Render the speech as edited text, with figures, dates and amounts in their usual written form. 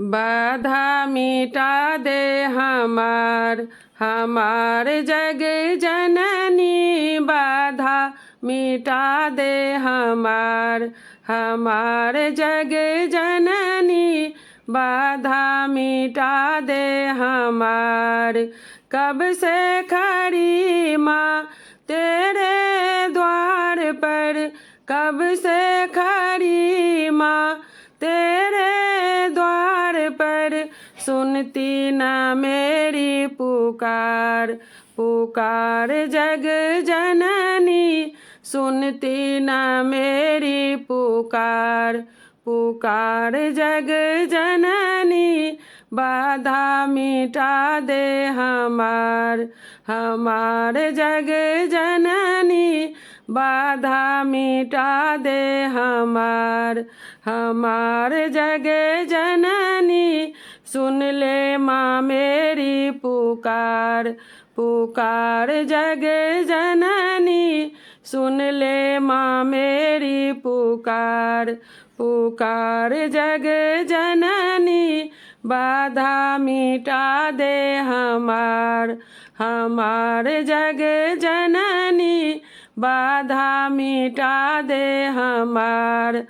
बाधा मिटा दे हमार जग जननी। बाधा मिटा दे हमार जग जननी। बाधा मिटा दे हमार। कब से खड़ी माँ तेरे द्वार पर, कब से खड़ी माँ तेरे द्वार पर। सुनती न मेरी पुकार, पुकार जग जननी। सुनती न मेरी पुकार, पुकार जग जननी। बाधा मिटा दे हमार जग जननी। बाधा मिटा दे हमार जग जननी। सुन ले माँ मेरी पुकार, पुकार जग जननी। सुन ले माँ मेरी पुकार, पुकार जग जननी। बाधा मिटा दे हमार जग जननी। बाधा मिटा दे हमार।